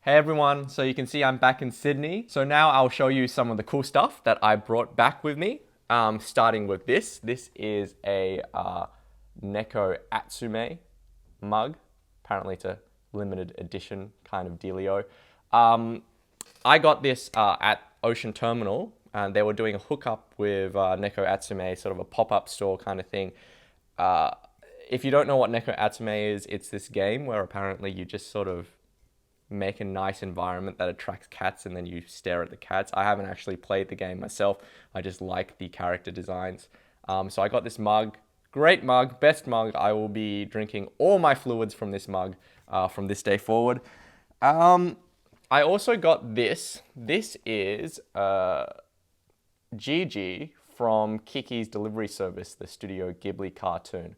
Hey everyone, so you can see I'm back in Sydney. So now I'll show you some of the cool stuff that I brought back with me. Starting with this. This is a Neko Atsume mug. Apparently it's a limited edition kind of dealio. I got this at Ocean Terminal, and they were doing a hookup with Neko Atsume, sort of a pop-up store kind of thing. If you don't know what Neko Atsume is, it's this game where apparently you just sort of make a nice environment that attracts cats and then you stare at the cats. I haven't actually played the game myself. I just like the character designs. So I got this mug. Great mug, best mug. I will be drinking all my fluids from this mug from this day forward. I also got this. This is Gigi from Kiki's Delivery Service, the Studio Ghibli cartoon.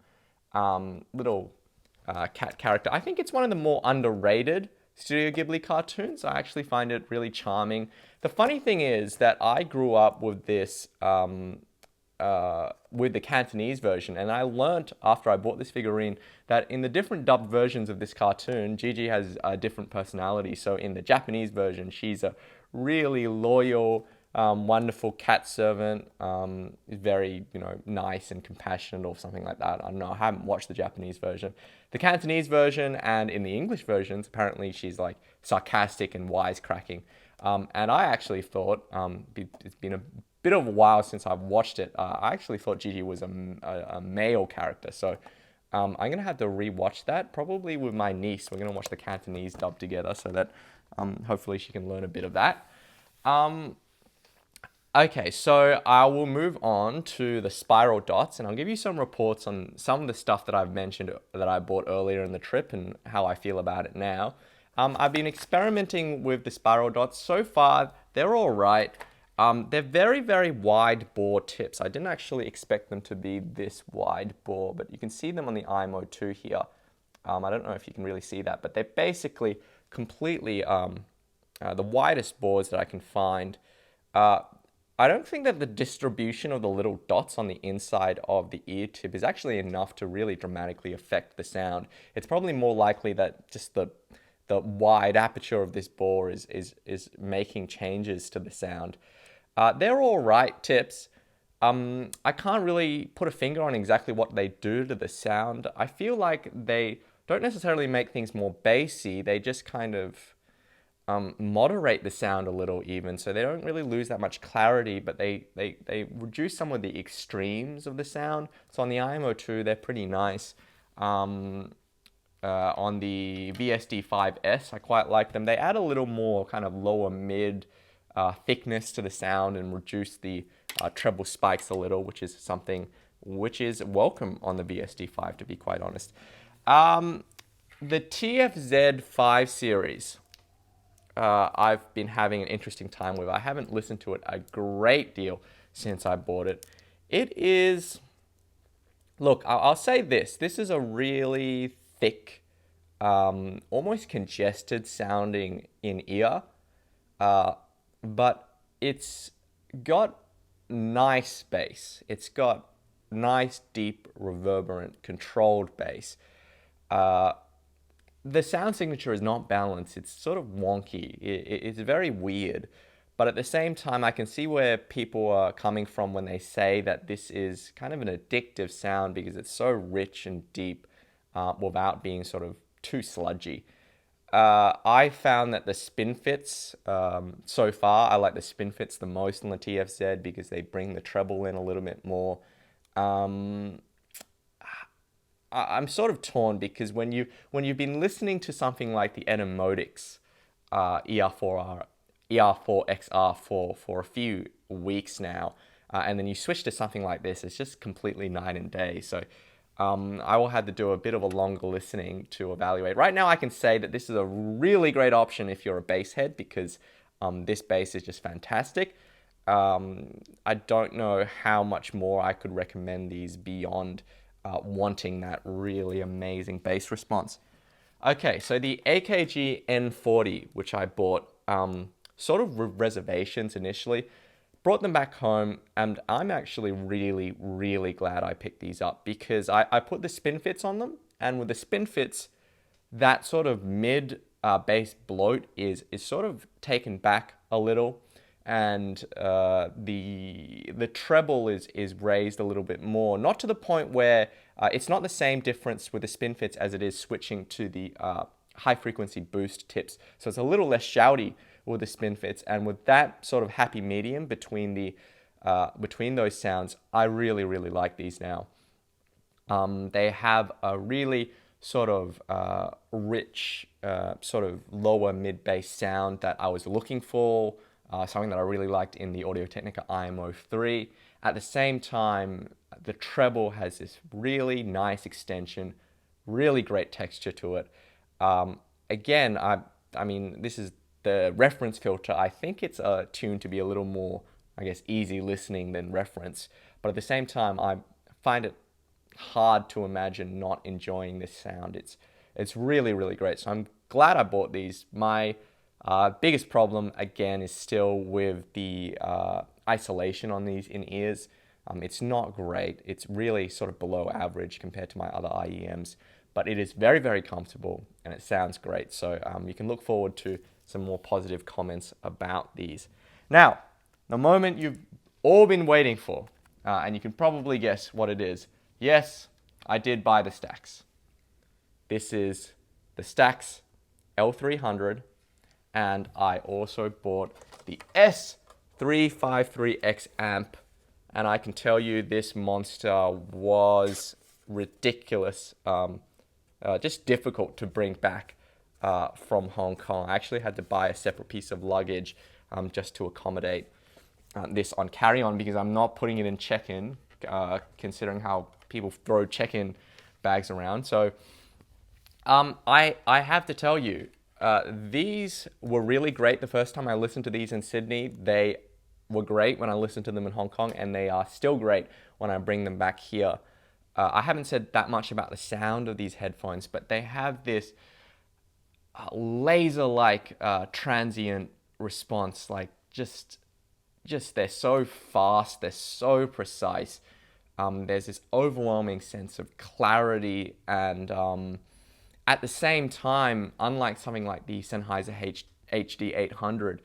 Little cat character. I think it's one of the more underrated Studio Ghibli cartoons. I actually find it really charming. The funny thing is that I grew up with this, with the Cantonese version, and I learnt after I bought this figurine that in the different dubbed versions of this cartoon, Gigi has a different personality. So in the Japanese version, she's a really loyal, wonderful cat servant, very, nice and compassionate or something like that. I don't know, I haven't watched the Japanese version. The Cantonese version and in the English versions, apparently she's like sarcastic and wisecracking. And I actually thought, it's been a bit of a while since I've watched it, I actually thought Gigi was a male character. So I'm going to have to rewatch that, probably with my niece. We're going to watch the Cantonese dub together so that hopefully she can learn a bit of that. Okay, so I will move on to the spiral dots, and I'll give you some reports on some of the stuff that I've mentioned that I bought earlier in the trip and how I feel about it now. I've been experimenting with the spiral dots. So far, they're all right. They're very, very wide bore tips. I didn't actually expect them to be this wide bore, but you can see them on the IMO 2 here. I don't know if you can really see that, but they're basically completely the widest bores that I can find. I don't think that the distribution of the little dots on the inside of the ear tip is actually enough to really dramatically affect the sound. It's probably more likely that just the wide aperture of this bore is making changes to the sound. They're all right tips. I can't really put a finger on exactly what they do to the sound. I feel like they don't necessarily make things more bassy. They just kind of moderate the sound a little even, so they don't really lose that much clarity, but they reduce some of the extremes of the sound. So on the IMO 2, they're pretty nice. On the VSD5S, I quite like them. They add a little more kind of lower mid thickness to the sound and reduce the treble spikes a little, which is something which is welcome on the VSD5, to be quite honest. The TFZ 5 series, I've been having an interesting time with. I haven't listened to it a great deal since I bought it. It is, look, I'll say this. This is a really thick, almost congested sounding in ear, but it's got nice bass. It's got nice, deep, reverberant, controlled bass. The sound signature is not balanced. It's sort of wonky. It's very weird. But at the same time, I can see where people are coming from when they say that this is kind of an addictive sound because it's so rich and deep without being sort of too sludgy. I found that the spin fits, so far, I like the spin fits the most on the TFZ because they bring the treble in a little bit more. I'm sort of torn because when you've been listening to something like the Etymotics ER4XR for a few weeks now, and then you switch to something like this, it's just completely night and day. So I will have to do a bit of a longer listening to evaluate. Right now, I can say that this is a really great option if you're a bass head because this bass is just fantastic. I don't know how much more I could recommend these beyond wanting that really amazing bass response. Okay, so the AKG N40, which I bought sort of with reservations initially, brought them back home, and I'm actually really, really glad I picked these up because I put the spin fits on them, and with the spin fits, that sort of mid bass bloat is sort of taken back a little, and the treble is raised a little bit more. Not to the point where it's not the same difference with the spin fits as it is switching to the high frequency boost tips. So it's a little less shouty with the spin fits, and with that sort of happy medium between those sounds, I really like these now. They have a really sort of rich, sort of lower mid-bass sound that I was looking for, something that I really liked in the Audio-Technica IMO3. At the same time, the treble has this really nice extension, really great texture to it. Again, I mean, this is the reference filter. I think it's tuned to be a little more, I guess, easy listening than reference. But at the same time, I find it hard to imagine not enjoying this sound. It's really great. So I'm glad I bought these. My biggest problem, again, is still with the isolation on these in-ears. It's not great. It's really sort of below average compared to my other IEMs. But it is very comfortable and it sounds great. So you can look forward to some more positive comments about these. Now, the moment you've all been waiting for, and you can probably guess what it is. Yes, I did buy the Stax. This is the Stax L300, and I also bought the S353X amp, and I can tell you this monster was ridiculous. Just difficult to bring back from Hong Kong. I actually had to buy a separate piece of luggage just to accommodate this on carry-on, because I'm not putting it in check-in, considering how people throw check-in bags around. So I have to tell you, these were really great the first time I listened to these in Sydney. They were great when I listened to them in Hong Kong, and they are still great when I bring them back here. I haven't said that much about the sound of these headphones, but they have this laser-like transient response. Like just they're so fast, they're so precise. There's this overwhelming sense of clarity, and at the same time, unlike something like the Sennheiser HD800,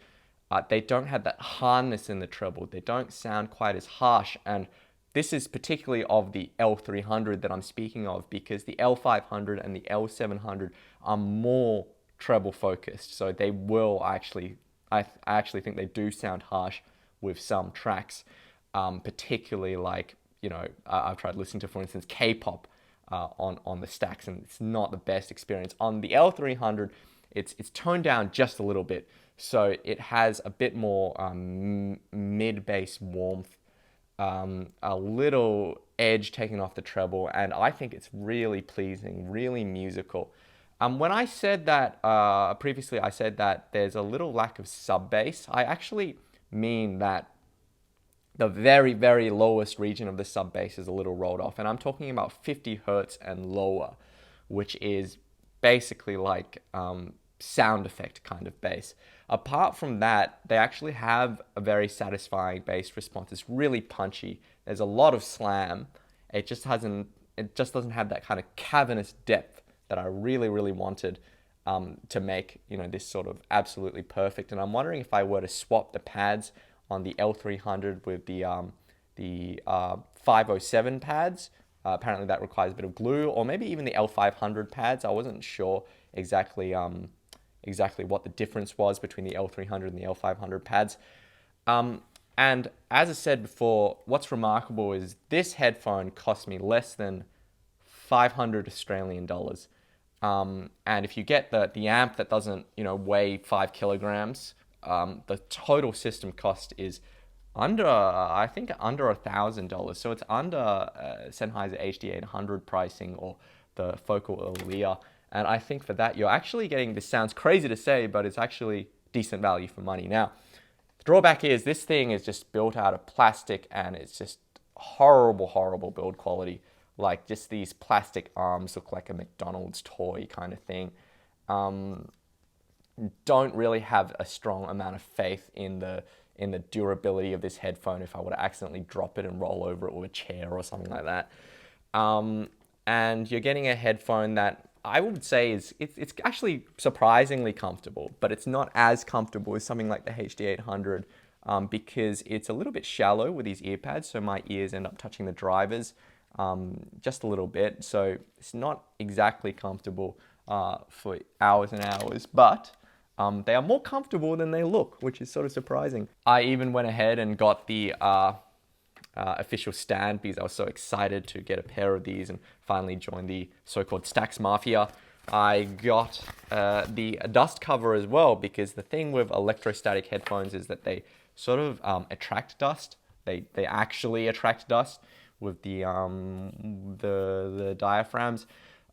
they don't have that hardness in the treble. They don't sound quite as harsh, and this is particularly of the L300 that I'm speaking of, because the L500 and the L700 are more treble focused. So they will actually, I actually think they do sound harsh with some tracks, particularly like, you know, I've tried listening to, for instance, K-pop on the Stax, and it's not the best experience. On the L300, it's toned down just a little bit, so it has a bit more mid-bass warmth, a little edge taken off the treble, and I think it's really pleasing, really musical. When I said that, previously I said that there's a little lack of sub-bass, I actually mean that the very lowest region of the sub-bass is a little rolled off, and I'm talking about 50 hertz and lower, which is basically like sound effect kind of bass. Apart from that, they actually have a very satisfying bass response. It's really punchy. There's a lot of slam. It just doesn't have that kind of cavernous depth that I really wanted to make, you know, this sort of absolutely perfect. And I'm wondering if I were to swap the pads on the L300 with the 507 pads. Apparently that requires a bit of glue, or maybe even the L500 pads. I wasn't sure exactly what the difference was between the L300 and the L500 pads. And as I said before, what's remarkable is this headphone cost me less than 500 Australian dollars. And if you get the amp that doesn't, you know, weigh 5 kilograms, the total system cost is under $1,000. So it's under Sennheiser HD800 pricing, or the Focal Elia. And I think for that, you're actually getting, this sounds crazy to say, but it's actually decent value for money. Now, the drawback is this thing is just built out of plastic, and it's just horrible build quality. Like, just these plastic arms look like a McDonald's toy kind of thing. Don't really have a strong amount of faith in the durability of this headphone if I were to accidentally drop it and roll over it with a chair or something like that. And you're getting a headphone that I would say it's actually surprisingly comfortable, but it's not as comfortable as something like the HD800 because it's a little bit shallow with these ear pads, so my ears end up touching the drivers just a little bit. So it's not exactly comfortable for hours and hours, but they are more comfortable than they look, which is sort of surprising. I even went ahead and got the official stand because I was so excited to get a pair of these and finally join the so-called Stacks Mafia. I got the dust cover as well because the thing with electrostatic headphones is that they sort of attract dust. They actually attract dust with the diaphragms.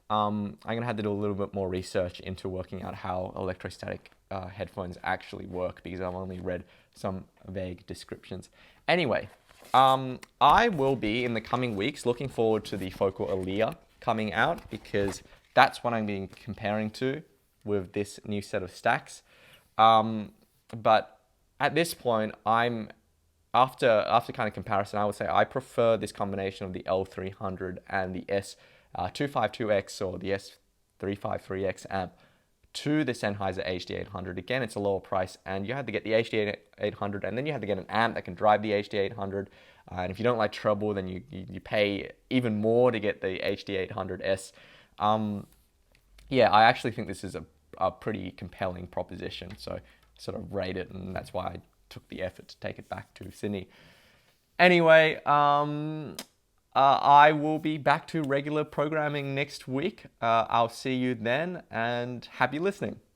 I'm gonna have to do a little bit more research into working out how electrostatic headphones actually work because I've only read some vague descriptions. Anyway, I will be in the coming weeks looking forward to the Focal Alia coming out because that's what I'm being comparing to with this new set of stacks. But at this point, I'm after kind of comparison, I would say I prefer this combination of the L300 and the S252X or the S353X amp to the Sennheiser HD800. Again, it's a lower price, and you have to get the HD800, and then you have to get an amp that can drive the HD800. And if you don't like treble, then you pay even more to get the HD800S. Yeah, I actually think this is a pretty compelling proposition, so sort of rate it, and that's why I took the effort to take it back to Sydney. Anyway, I will be back to regular programming next week. I'll see you then, and happy listening.